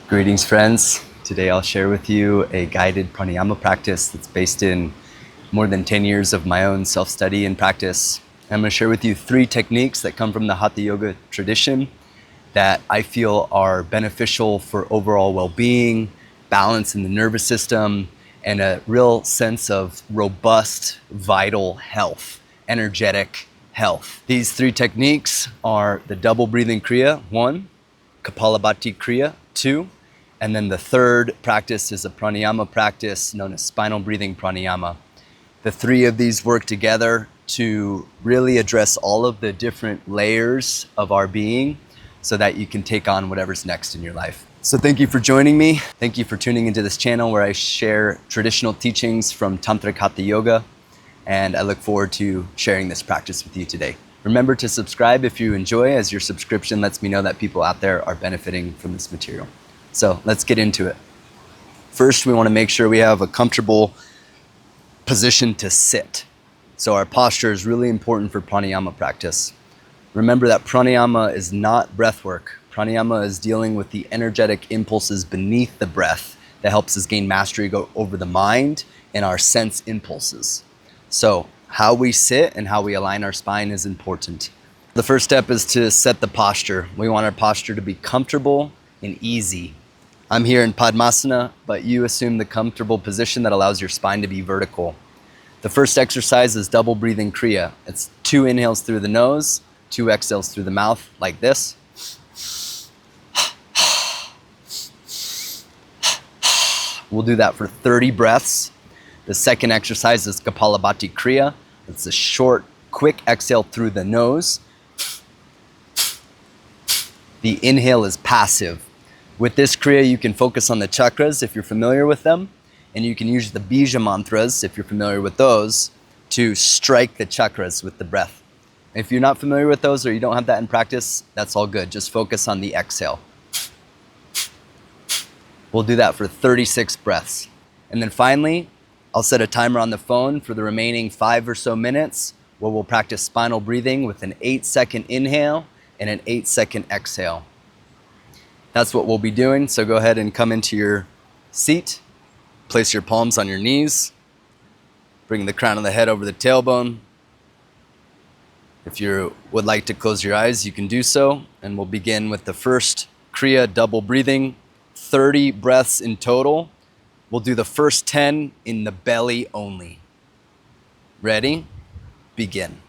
Greetings, friends. Today I'll share with you a guided pranayama practice that's based in more than 10 years of my own self-study and practice. I'm going to share with you 3 techniques that come from the Hatha Yoga tradition that I feel are beneficial for overall well-being, balance in the nervous system, and a real sense of robust, vital health, energetic health. These 3 techniques are the double breathing kriya, 1, Kapalabhati kriya, 2, and then the third practice is a pranayama practice known as spinal breathing pranayama. The 3 of these work together to really address all of the different layers of our being so that you can take on whatever's next in your life. So thank you for joining me. Thank you for tuning into this channel where I share traditional teachings from Tantrik Hatha Yoga, and I look forward to sharing this practice with you today. Remember to subscribe if you enjoy, as your subscription lets me know that people out there are benefiting from this material. So let's get into it. First, we want to make sure we have a comfortable position to sit. So our posture is really important for pranayama practice. Remember that pranayama is not breath work. Pranayama is dealing with the energetic impulses beneath the breath that helps us gain mastery over the mind and our sense impulses. So how we sit and how we align our spine is important. The first step is to set the posture. We want our posture to be comfortable and easy. I'm here in Padmasana, but you assume the comfortable position that allows your spine to be vertical. The first exercise is double breathing kriya. It's 2 inhales through the nose, 2 exhales through the mouth, like this. We'll do that for 30 breaths. The second exercise is Kapalabhati kriya. It's a short, quick exhale through the nose. The inhale is passive. With this kriya, you can focus on the chakras if you're familiar with them, and you can use the bija mantras if you're familiar with those to strike the chakras with the breath. If you're not familiar with those or you don't have that in practice, that's all good. Just focus on the exhale. We'll do that for 36 breaths. And then finally, I'll set a timer on the phone for the remaining 5 or so minutes where we'll practice spinal breathing with an 8-second inhale and an 8-second exhale. That's what we'll be doing. So go ahead and come into your seat. Place your palms on your knees. Bring the crown of the head over the tailbone. If you would like to close your eyes, you can do so. And we'll begin with the first kriya, double breathing, 30 breaths in total. We'll do the first 10 in the belly only. Ready? Begin.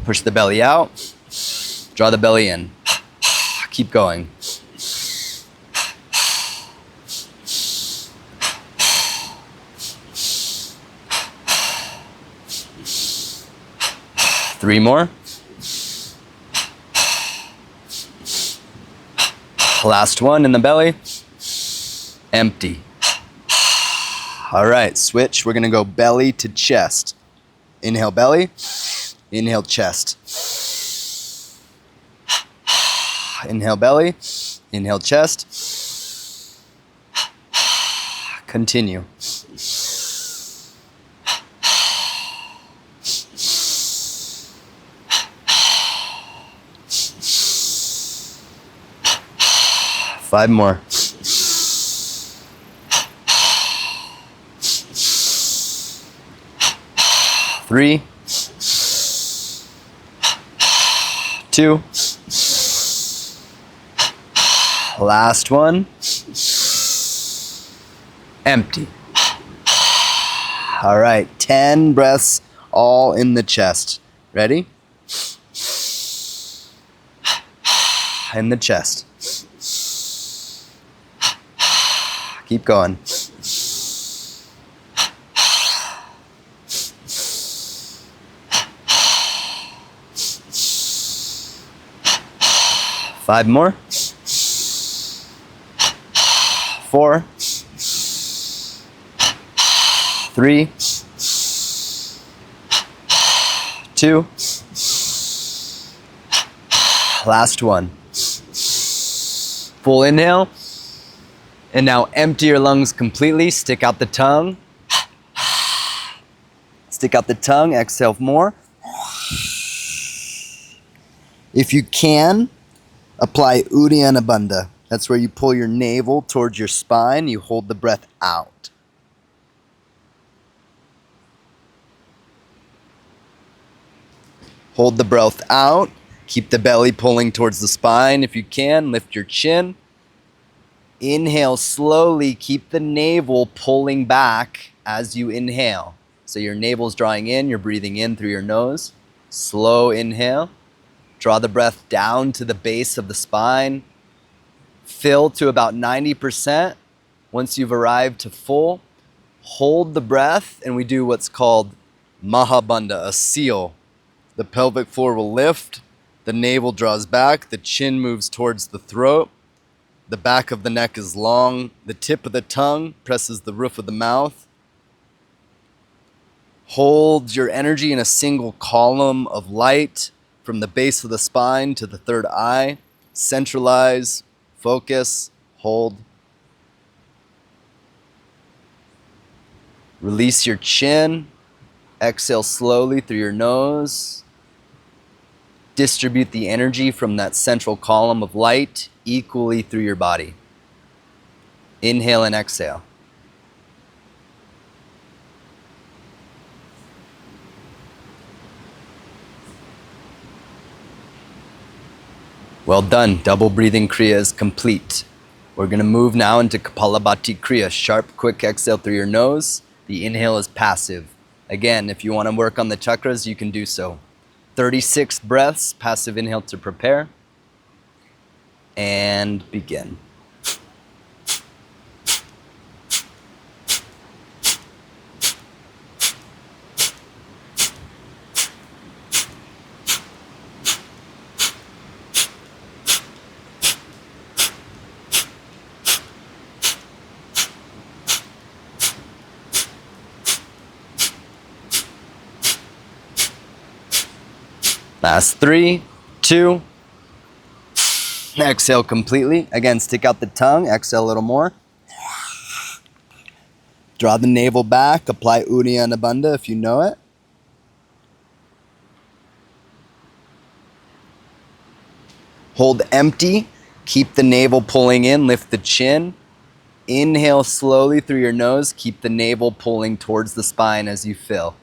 Push the belly out. Draw the belly in. Keep going. 3 more. Last one in the belly. Empty. All right, switch. We're gonna go belly to chest. Inhale belly. Inhale chest. Inhale belly. Inhale chest. Continue. Five more. 3, 2, last one, empty. All right, 10 breaths all in the chest. Ready? In the chest. Keep going. 5 more. 4, 3, 2, last one. Full inhale. And now empty your lungs completely. Stick out the tongue. Stick out the tongue. Exhale more. If you can, apply Uddiyana Bandha. That's where you pull your navel towards your spine. You hold the breath out. Hold the breath out. Keep the belly pulling towards the spine. If you can, lift your chin. Inhale slowly. Keep the navel pulling back as you inhale. So your navel's drawing in. You're breathing in through your nose. Slow inhale. Draw the breath down to the base of the spine. Fill to about 90%. Once you've arrived to full, hold the breath, and we do what's called Mahabandha, a seal. The pelvic floor will lift, the navel draws back, the chin moves towards the throat, the back of the neck is long, the tip of the tongue presses the roof of the mouth. Hold your energy in a single column of light from the base of the spine to the third eye. Centralize, focus, hold. Release your chin. Exhale slowly through your nose. Distribute the energy from that central column of light equally through your body. Inhale and exhale. Well done. Double breathing Kriya is complete. We're going to move now into Kapalabhati Kriya. Sharp, quick exhale through your nose. The inhale is passive. Again, if you want to work on the chakras, you can do so. 36 breaths, passive inhale to prepare. And begin. Last 3, 2. Exhale completely. Again, stick out the tongue. Exhale a little more. Draw the navel back. Apply Uddiyana Bandha if you know it. Hold empty. Keep the navel pulling in. Lift the chin. Inhale slowly through your nose. Keep the navel pulling towards the spine as you fill.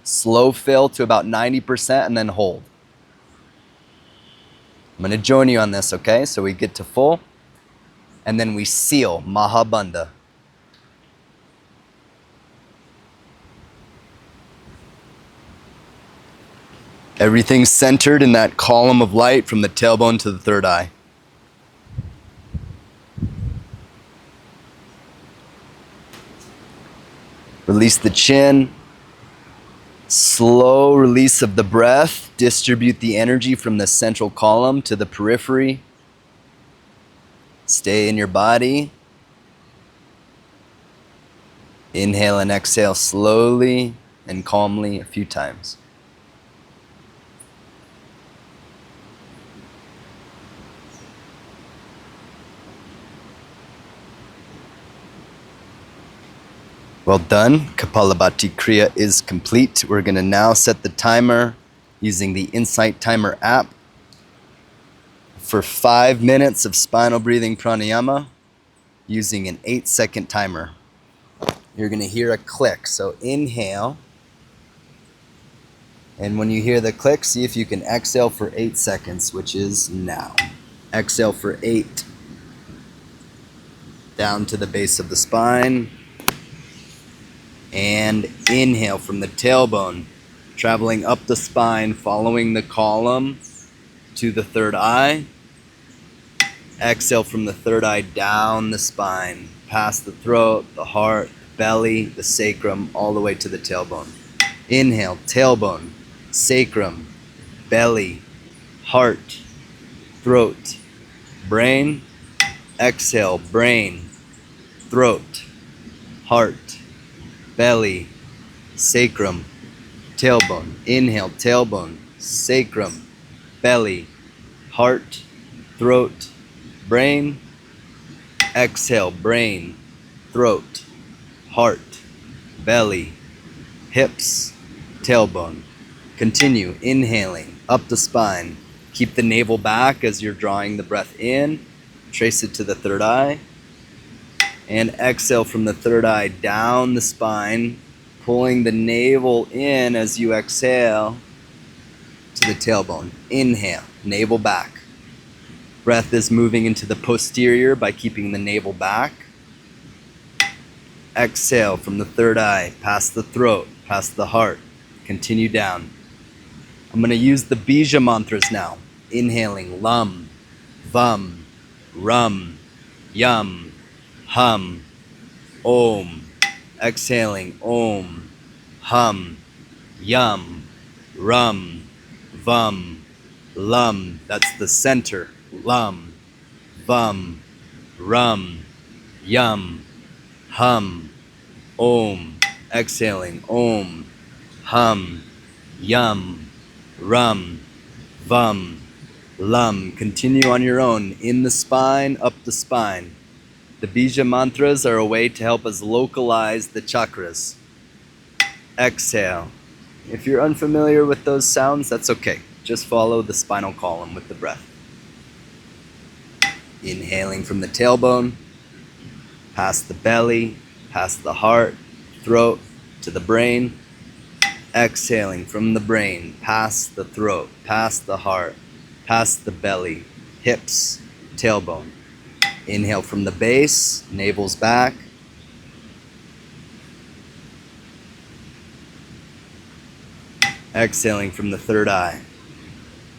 Slow fill to about 90% and then hold. I'm going to join you on this, okay? So we get to full and then we seal Mahabandha. Everything's centered in that column of light from the tailbone to the third eye. Release the chin. Slow release of the breath. Distribute the energy from the central column to the periphery. Stay in your body. Inhale and exhale slowly and calmly a few times. Well done. Kapalabhati Kriya is complete. We're going to now set the timer using the Insight Timer app for 5 minutes of spinal breathing pranayama using an 8-second timer. You're going to hear a click. So inhale. And when you hear the click, see if you can exhale for 8 seconds, which is now. Exhale for 8. Down to the base of the spine. And inhale from the tailbone, traveling up the spine, following the column to the third eye. Exhale from the third eye down the spine, past the throat, the heart, the belly, the sacrum, all the way to the tailbone. Inhale, tailbone, sacrum, belly, heart, throat, brain. Exhale, brain, throat, heart, belly, sacrum, tailbone. Inhale, tailbone, sacrum, belly, heart, throat, brain. Exhale, brain, throat, heart, belly, hips, tailbone. Continue inhaling up the spine, Keep the navel back as you're drawing the breath in. Trace it to the third eye. And exhale from the third eye down the spine, pulling the navel in as you exhale to the tailbone. Inhale, navel back. Breath is moving into the posterior by keeping the navel back. Exhale from the third eye, past the throat, past the heart. Continue down. I'm going to use the bija mantras now. Inhaling lam, vam, rum, yum, hum, om. Exhaling om, hum, yum, rum, vum, lum. That's the center. Lum, vum, rum, yum, hum, om. Exhaling om, hum, yum, rum, vum, lum. Continue on your own, in the spine, up the spine. The bija mantras are a way to help us localize the chakras. Exhale. If you're unfamiliar with those sounds, that's okay. Just follow the spinal column with the breath. Inhaling from the tailbone, past the belly, past the heart, throat, to the brain. Exhaling from the brain, past the throat, past the heart, past the belly, hips, tailbone. Inhale from the base, navel's back. Exhaling from the third eye.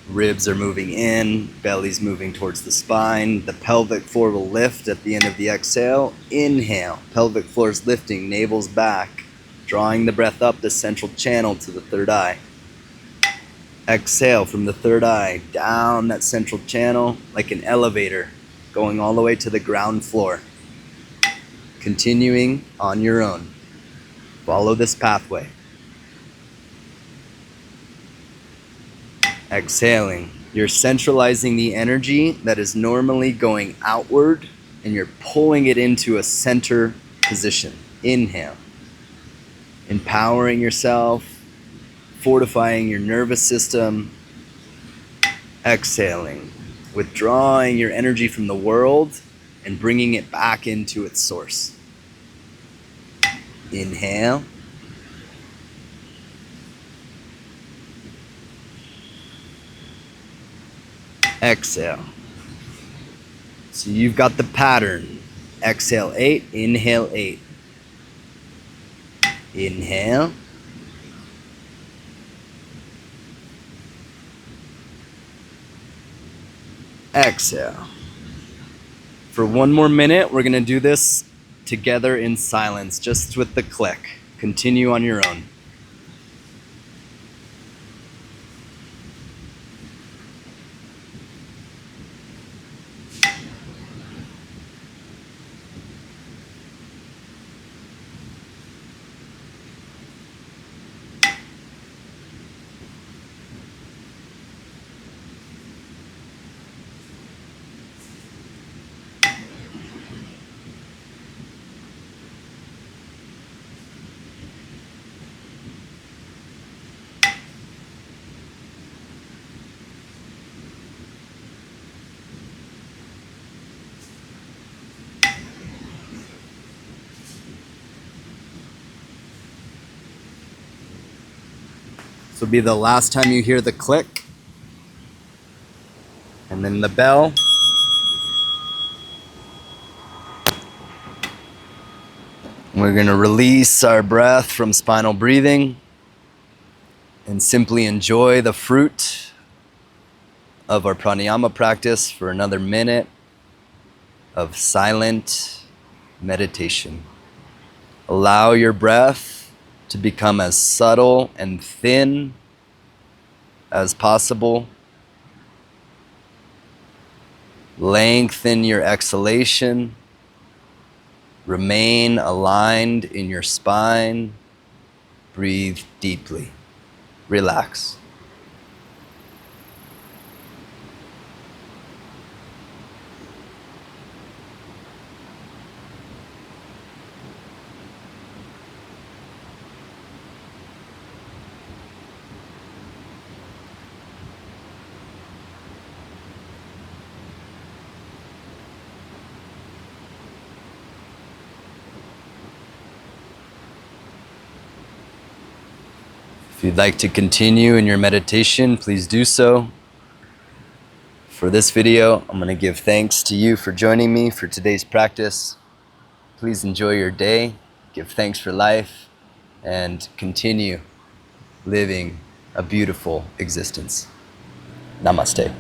Ribs are moving in, belly's moving towards the spine. The pelvic floor will lift at the end of the exhale. Inhale, pelvic floor is lifting, navel's back. Drawing the breath up the central channel to the third eye. Exhale from the third eye, down that central channel like an elevator, going all the way to the ground floor. Continuing on your own. Follow this pathway. Exhaling. You're centralizing the energy that is normally going outward and you're pulling it into a center position. Inhale. Empowering yourself, fortifying your nervous system. Exhaling. Withdrawing your energy from the world and bringing it back into its source. Inhale. Exhale. So you've got the pattern. Exhale 8, inhale 8. Inhale. Exhale. For one more minute, we're going to do this together in silence, just with the click. Continue on your own. This will be the last time you hear the click. And then the bell. We're going to release our breath from spinal breathing and simply enjoy the fruit of our pranayama practice for another minute of silent meditation. Allow your breath to become as subtle and thin as possible. Lengthen your exhalation. Remain aligned in your spine. Breathe deeply. Relax. If you'd like to continue in your meditation, please do so. For this video, I'm going to give thanks to you for joining me for today's practice. Please enjoy your day, give thanks for life, and continue living a beautiful existence. Namaste.